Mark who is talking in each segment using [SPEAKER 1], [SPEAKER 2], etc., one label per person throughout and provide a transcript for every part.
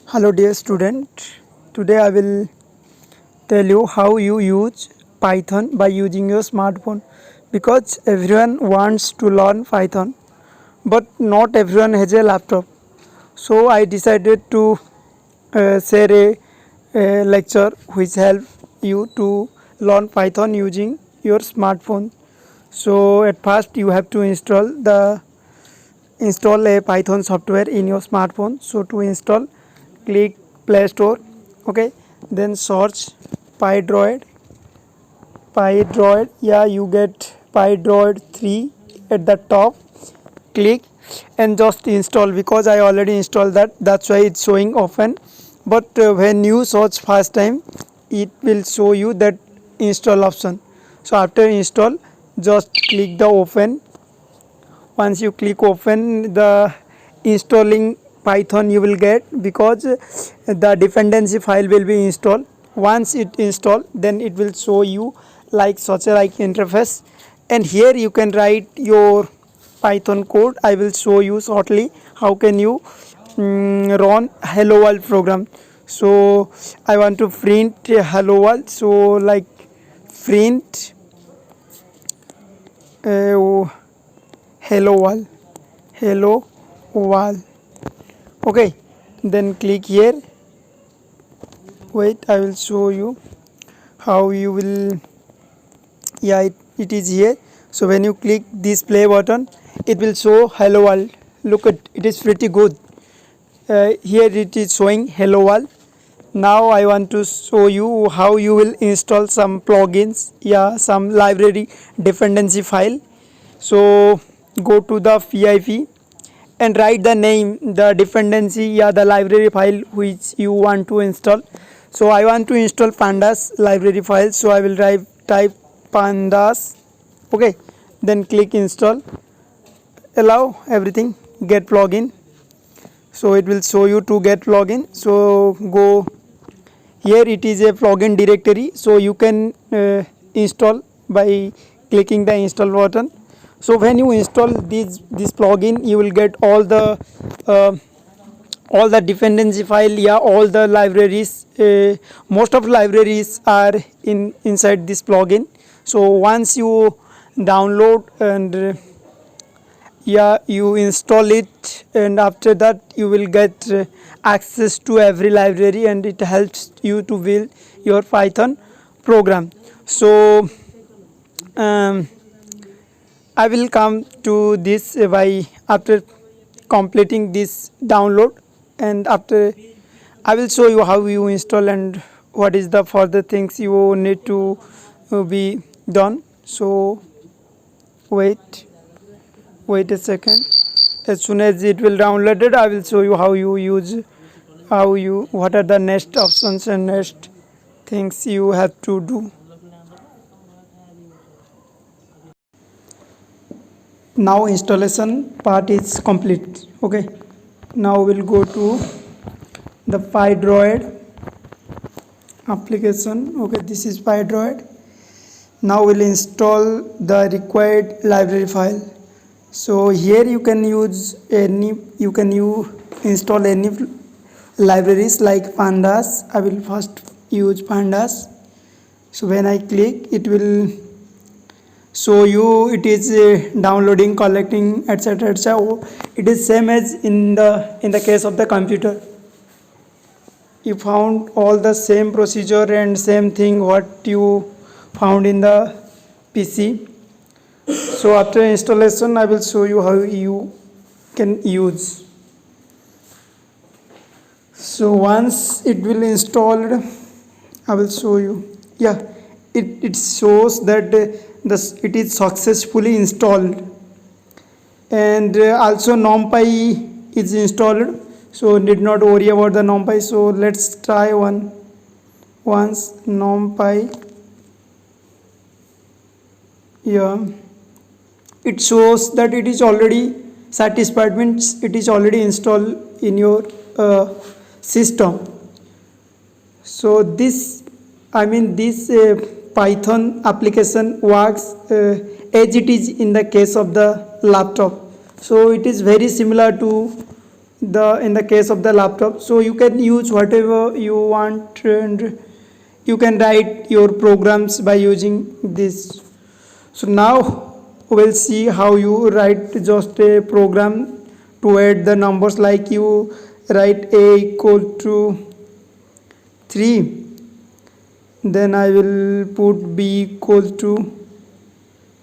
[SPEAKER 1] Hello dear student, today I will tell you how you use Python by using your smartphone because everyone wants to learn Python but not everyone has a laptop. So I decided to share a lecture which help you to learn Python using your smartphone. So at first you have to install a Python software in your smartphone. So to install, click Play Store. Okay, then search PyDroid. PyDroid, yeah, you get PyDroid 3 at the top. Click and just install because I already installed that. That's why it's showing open. But when you search first time, it will show you that install option. So after install, just click the open. Once you click open, the installing Python you will get because the dependency file will be installed. Once it install, then it will show you like such a like interface, and here you can write your Python code. I will show you shortly how can you run hello world program. So I want to print hello world, so like print uh, hello world. Okay, then click here. Wait, I will show you how you will. Yeah, it is here. So when you click this play button, it will show hello world. Look at it, is pretty good. Here it is showing hello world. Now I want to show you how you will install some plugins, yeah, some library dependency file. So go to the pip and write the name, the dependency, yeah, the library file which you want to install. So I want to install pandas library file, so I will type pandas. Okay, then click install, allow everything, get plugin. So it will show you to get plugin. So go here, it is a plugin directory, so you can install by clicking the install button. So when you install this plugin, you will get all the dependency file, yeah, all the libraries. Most of libraries are inside this plugin. So once you download and yeah, you install it, and after that you will get access to every library, and it helps you to build your Python program. So I will come to this by after completing this download, and after I will show you how you install and what is the further things you need to be done. So wait a second. As soon as it will download it, I will show you how you use, what are the next options and next things you have to do. Now installation part is complete. Okay, now we'll go to the PyDroid application. Okay, this is PyDroid. Now we'll install the required library file. So here you can install any libraries like pandas. I will first use pandas. So when I click, it will show you it is downloading, collecting, etc, etc. It is same as in the case of the computer. You found all the same procedure and same thing what you found in the PC. So after installation, I will show you how you can use. So once it will installed, I will show you. Yeah, it shows that it is successfully installed, and also NumPy is installed. So need not worry about the NumPy. So let's try once NumPy. Yeah, it shows that it is already satisfied, means it is already installed in your system. So this Python application works as it is in the case of the laptop. So it is very similar to in the case of the laptop, so you can use whatever you want, and you can write your programs by using this. So now we'll see how you write just a program to add the numbers, like you write a equal to 3, then I will put b equal to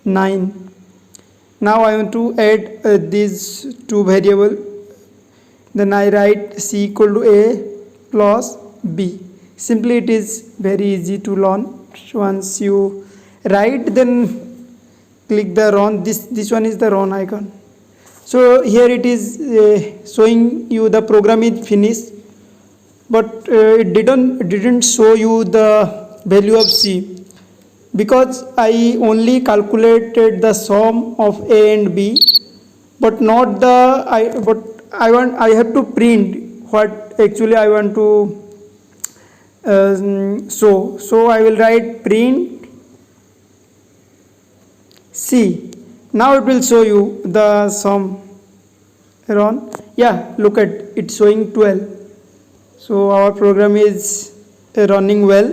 [SPEAKER 1] 9. Now I want to add these two variable, then I write c equal to a plus b. Simply it is very easy to learn. Once you write, then click the run. This one is the run icon. So here it is showing you the program is finished, but it didn't show you the value of c, because I only calculated the sum of a and b, but not the I have to print what actually I want to show. So I will write print c. Now it will show you the sum. Run. Yeah, look at it, showing 12. So our program is running well.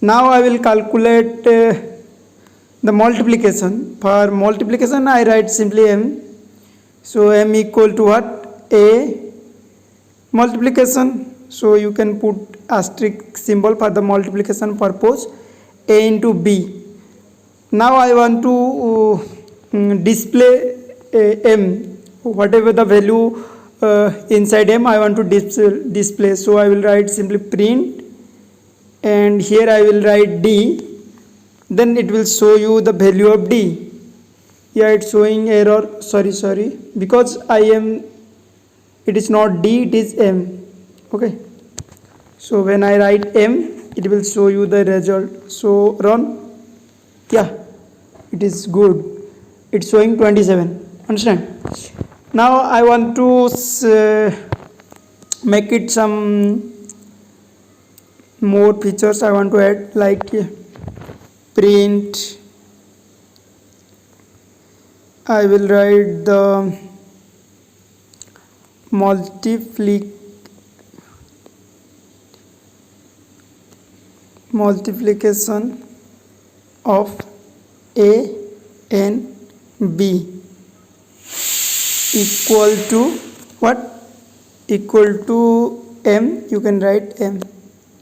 [SPEAKER 1] Now I will calculate the multiplication. For multiplication I write simply m. So m equal to what? A multiplication. So you can put asterisk symbol for the multiplication purpose, a into b. Now I want to display m, whatever the value inside m I want to display. So I will write simply print, and here I will write d, then it will show you the value of d. Yeah, it's showing error, sorry, because it is not d, it is m. Okay, so when I write m, it will show you the result. So run. Yeah, it is good, it's showing 27. Understand? Now I want to make it some more features I want to add, like print. I will write the multiplication of a and b equal to what? Equal to m. You can write m.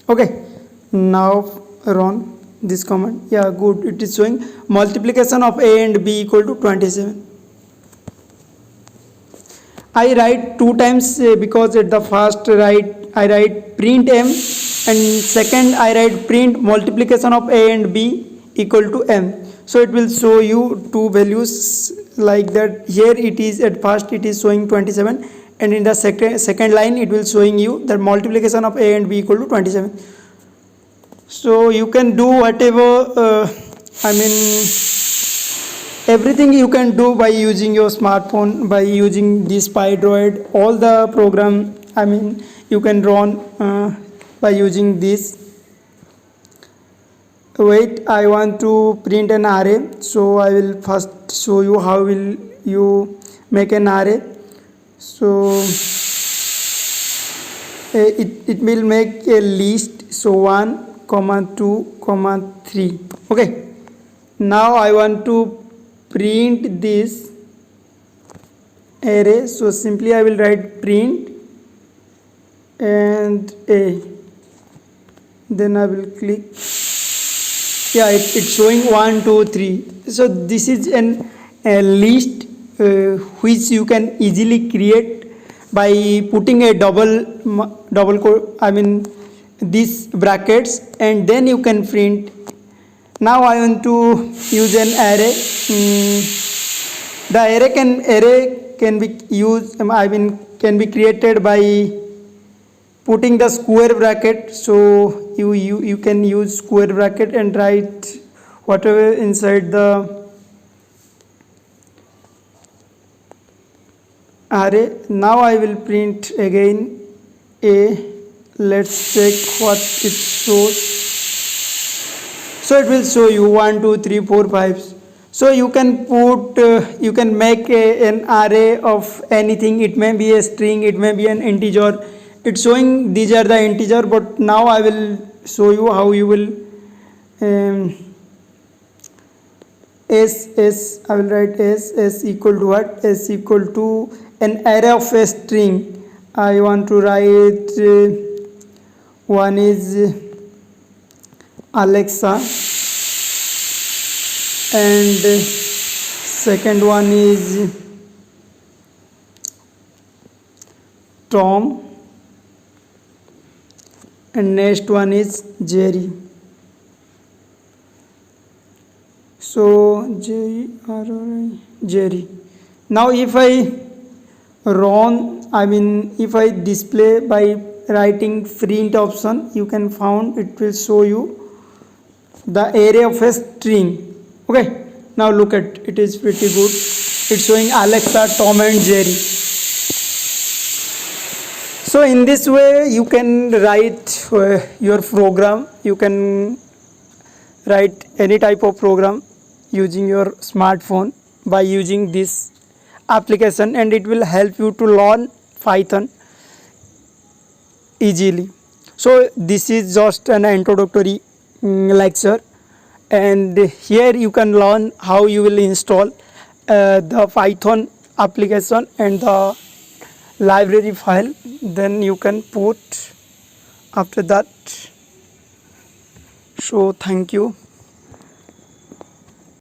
[SPEAKER 1] Okay, now run this command. Yeah, good, it is showing multiplication of a and b equal to 27. I write two times because at the first I write print m, and second I write print multiplication of a and b equal to m. So it will show you two values like that. Here it is, at first it is showing 27, and in the second line it will showing you the multiplication of a and b equal to 27. So you can do whatever everything you can do by using your smartphone, by using this PyDroid. All the program you can run by using this. Wait, I want to print an array, so I will first show you how will you make an array. So it will make a list, so 1, 2, 3. Okay, now I want to print this array, so simply I will write print and a, then I will click. Yeah, it's showing 1, 2, 3. So this is a list which you can easily create by putting a double quote, these brackets, and then you can print. Now I want to use an array. The array can be used, can be created by putting the square bracket. So you can use square bracket and write whatever inside the array. Now I will print again a. Let's check what it shows. So it will show you 1, 2, 3, 4, 5. So you can put you can make an array of anything. It may be a string, it may be an integer. It's showing these are the integer, but now I will show you how you will um, s I will write s equal to what? S equal to an array of a string. I want to write one is Alexa, and second one is Tom, and next one is Jerry. So Jerry. Now if I if I display by writing print option, you can found it will show you the array of a string. Okay, now look at it, is pretty good. It's showing Alexa, Tom and Jerry. So in this way you can write your program. You can write any type of program using your smartphone by using this application, and it will help you to learn Python easily. So this is just an introductory lecture, and here you can learn how you will install the Python application and the library file. Then you can put after that. So thank you.